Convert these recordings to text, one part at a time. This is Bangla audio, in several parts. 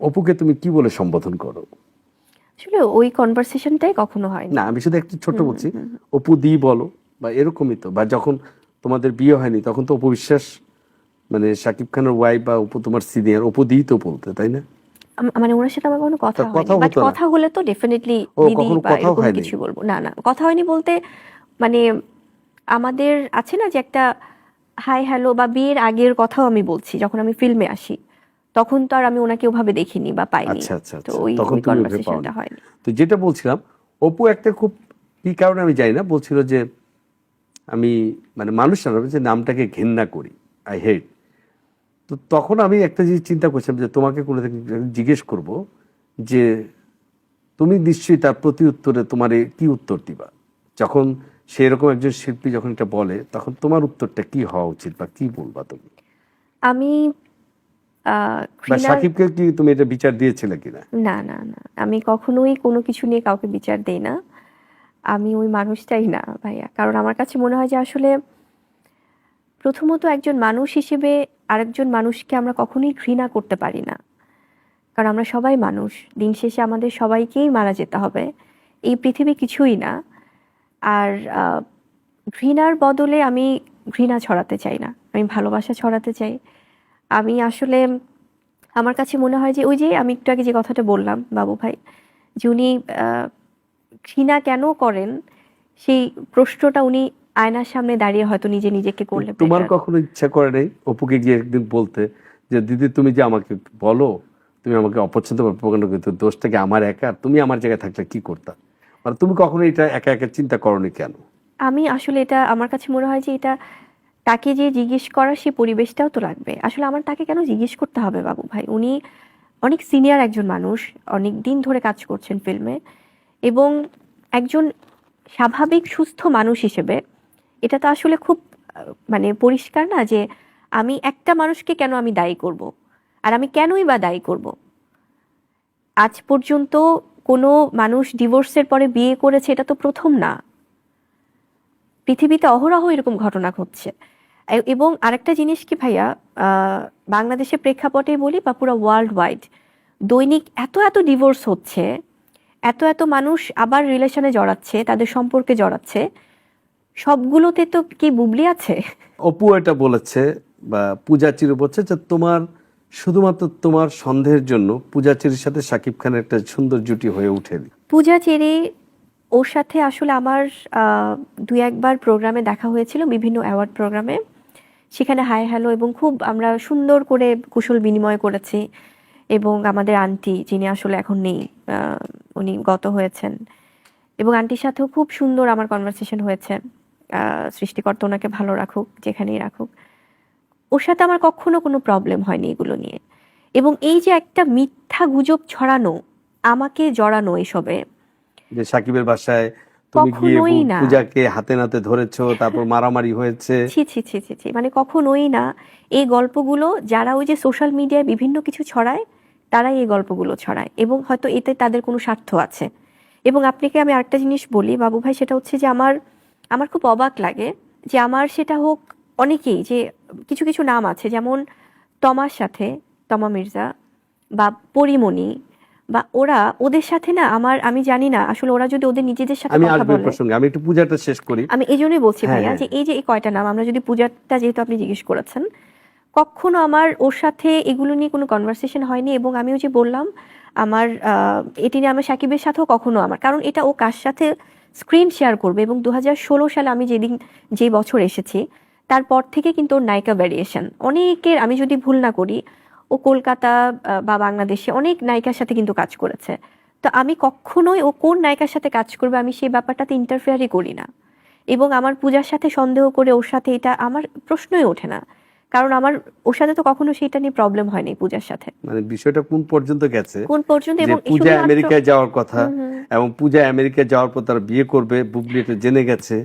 অপুকে তুমি কি বলে সম্বোধন করো? আসলে ওই কনভারসেশনটাই কখনো হয়নি। না, আমি শুধু একটু ছোট বলছি, অপু দি বলো বা এরকমই তো। বা যখন তোমাদের বিয়ে হয়নি তখন তো অপু বিশ্বাস মানে শাকিব খানের ওয়াইফ বা অপু তোমার সিনিয়র, অপু দি তো বলতে, তাই না? মানে ওনার সাথে আমার কোনো কথা তা হয়নি, কথা বাট হতো না? কথা হলে তো ডেফিনেটলি ও, দিদি কখনো বা কথাও এরকম হয়নি? কিছু বলবো। না না, কথা হয়নি বলতে মানে আমাদের আছে না যে একটা হাই হ্যালো, বা বিয়ের আগের কথাও আমি বলছি, যখন আমি ফিল্মে আসি তখন তো আর আমি ওনাকে ওভাবে দেখিনি বা পাইনি। আচ্ছা আচ্ছা তো আচ্ছা, ওই তখন ওই তুমি ওকে কনভারসেশনটা পাওনি। হয়নি। তো যেটা বলছিলাম, অপু একটা খুব কি কারণে আমি জানি না বলছিল যে আমি মানে মানুষ না, যে নামটাকে ঘেন্না করি, আই হেট। তো তখন আমি একটা জিনিস চিন্তা করছিলাম যে তোমাকে কোনো দিন জিজ্ঞেস করব যে তুমি নিশ্চয়ই তার প্রতি উত্তরে তোমার কি উত্তর দিবা যখন সে এরকম একজন শিল্পী যখন এটা বলে, তখন তোমার উত্তরটা কি হওয়া উচিত বা কি বলবা তুমি? আমি বা ঘৃণার সাকিবকে কি তুমি এটা বিচার দিয়েছিলে কিনা? না না না, আমি কখনোই কোনো কিছু নিয়ে কাউকে বিচার দেই না। আমি ওই মানুষটাই না ভাইয়া, কারণ আমার কাছে মনে হয় যে আসলে প্রথমত একজন মানুষ হিসেবে আরেকজন মানুষকে আমরা কখনোই ঘৃণা করতে পারি না, কারণ আমরা সবাই মানুষ। দিন শেষে আমাদের সবাইকেই মারা যেতে হবে, এই পৃথিবী কিছুই না। আর ঘৃণার বদলে আমি ঘৃণা ছড়াতে চাই না, আমি ভালোবাসা ছড়াতে চাই। আমি আসলে আমার কাছে মনে হয় যে ওই যে আমি একটু আগে যে কথাটা বললাম বাবু ভাই, যে উনি ঘৃণা কেন করেন সেই প্রশ্নটা উনি আয়নার সামনে দাঁড়িয়ে হয়তো নিজে নিজেকে করলে তোমার বেটার। কখনো ইচ্ছা করে নাই অপুকে গিয়ে একদিন বলতে যে দিদি তুমি যে আমাকে একটু বলো, তুমি আমাকে অপছন্দ বা প্রকাণ্ড, কিন্তু দোষটাকে আমার একা, তুমি আমার জায়গায় থাকলে কি করতা? মানে তুমি কখনো এটা একা একা চিন্তা করনি কেন? আমি আসলে এটা আমার কাছে মনে হয় যে এটা তাকে যে জিজ্ঞেস করার সেই পরিবেশটাও তো লাগবে। আসলে আমার তাকে কেন জিজ্ঞেস করতে হবে বাবু ভাই? উনি অনেক সিনিয়র একজন মানুষ, অনেক দিন ধরে কাজ করছেন ফিল্মে, এবং একজন স্বাভাবিক সুস্থ মানুষ হিসেবে এটা তো আসলে খুব মানে পরিষ্কার না যে আমি একটা মানুষকে কেন আমি দায়ী করব, আর আমি কেনই বা দায়ী করব? আজ পর্যন্ত কোনো মানুষ ডিভোর্সের পরে বিয়ে করেছে এটা তো প্রথম না। পৃথিবীতে অহরহ এরকম ঘটনা ঘটছে। এবং আরেকটা জিনিস কি ভাইয়া, বাংলাদেশের প্রেক্ষাপটে বলি বা পুরো ওয়ার্ল্ড ওয়াইড, দৈনিক এত এত ডিভোর্স হচ্ছে, এত এত মানুষ আবার রিলেশনে জড়াচ্ছে, তাদের সম্পর্কে জড়াচ্ছে, সবগুলোতে তো কি বুবলি আছে? অপু এটা বলেছে বা পূজা চির বলছে যে তোমার শুধুমাত্র তোমার সন্দেহের জন্য পূজা চিরের সাথে শাকিব খানের একটা সুন্দর জুটি হয়ে উঠেনি। পূজা চেরি, ওর সাথে আসলে আমার দুই একবার প্রোগ্রামে দেখা হয়েছিল, বিভিন্ন অ্যাওয়ার্ড প্রোগ্রামে। সেখানে হাই হ্যালো এবং খুব আমরা সুন্দর করে কুশল বিনিময় করেছি। এবং আমাদের আন্টি, যিনি আসলে এখন নেই, উনি গত হয়েছেন, এবং আন্টির সাথেও খুব সুন্দর আমার কনভারসেশন হয়েছে। সৃষ্টিকর্তা ওনাকে ভালো রাখুক যেখানেই রাখুক। ওর সাথে আমার কখনো কোনো প্রবলেম হয়নি এগুলো নিয়ে। এবং এই যে একটা মিথ্যা গুজব ছড়ানো, আমাকে জড়ানো এসবে, যে সাকিবের বাসায় তুমি গিয়ে কখনোই না। পূজাকে হাতে নাতে ধরেছো, তারপর মারামারি হয়েছে। ছি ছি ছি ছি ছি, মানে কখনোই না। এই গল্পগুলো যারা ওই যে সোশ্যাল মিডিয়ায় বিভিন্ন কিছু ছড়ায়, তারাই এই গল্পগুলো ছড়ায়, এবং হয়তো এতে তাদের কোনো স্বার্থ আছে। এবং আপনাকে আমি আরেকটা জিনিস বলি বাবু ভাই, সেটা হচ্ছে যে আমার আমার খুব অবাক লাগে যে আমার সেটা হোক অনেকেই, যে কিছু কিছু নাম আছে যেমন তমার সাথে, তমা মির্জা বা পরিমণি, বা ওরা, ওদের সাথে না আমার, আমি জানি না আসলে ওরা যদি ওদের নিজেদের সাথে আমি কথা আসবো এই বলে। প্রসঙ্গে, আমি একটু পূজাটা শেষ করি। আমি এই জন্যই বলছি হ্যাঁ ভাইয়া হ্যাঁ, যে এই যে এই কয়টা নাম, আমরা যদি পূজাটা, যেহেতু আপনি জিজ্ঞেস করেছেন, কখনো আমার ওর সাথে এগুলো নিয়ে কোনো কনভারসেশন হয়নি। এবং আমিও যে বললাম আমার এটি নিয়ে আমার সাকিবের সাথেও কখনো আমার, কারণ এটা ও কার সাথে স্ক্রিন শেয়ার করবে। এবং 2016 সালে আমি যেদিন, যে বছর এসেছি, তারপর থেকে কিন্তু ওর নায়িকা ভ্যারিয়েশন অনেকের, আমি যদি ভুল না করি, ও কলকাতা বা বাংলাদেশে অনেক নায়িকার সাথে কিন্তু কাজ করেছে। তো আমি কখনোই ও কোন নায়িকার সাথে কাজ করবে আমি সেই ব্যাপারটাতে ইন্টারফেয়ারই করি না। এবং আমার পূজার সাথে সন্দেহ করে ওর সাথে, এটা আমার প্রশ্নই ওঠে না, কারণ আমার ওর সাথে তো কখনো সেটা নিয়ে প্রবলেম হয়নি পূজার সাথে। মানে বিষয়টা কোন পর্যন্ত গেছে কোন পর্যন্ত? যে এবং পূজা শুধুমাত্র আমেরিকায় যাওয়ার কথা, হুম হুম, এবং পূজা আমেরিকায় যাওয়ার পর তারা বিয়ে করবে, বুবলি এটা জেনে গেছে।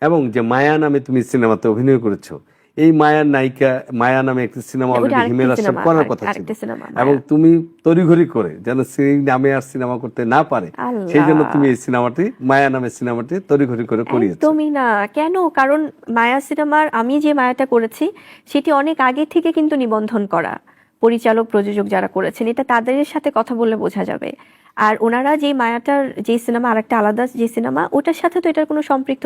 এবং যে মায়া নামে তুমি সিনেমাতে অভিনয় করেছো, এই মায়ার নায়িকা, মায়া নামে একটি সিনেমা ওটা অলরেডি আরেকটা হিমেল আশরাফ সিনেমা, করার কথা ছিল, আরেকটা সিনেমা এবং মায়া। তুমি তড়িঘড়ি করে যেন সেই নামে আর সিনেমা করতে না পারে, সেই জন্য তুমি আল্লাহ, এই সিনেমাটি, মায়া নামে সিনেমাটি তড়িঘড়ি করে করিয়েছো। একদমই না। কেন? কারণ মায়া সিনেমার, আমি যে মায়াটা করেছি সেটি অনেক আগে থেকে কিন্তু নিবন্ধন করা, পরিচালক প্রযোজক যারা করেছেন, এটা তাদের সাথে কথা বললে বোঝা যাবে। আর ওনারা যে মায়াটার যে সিনেমা, আর একটা আলাদা যে সিনেমা, ওটার সাথে তো এটার কোনো সম্পৃক্ত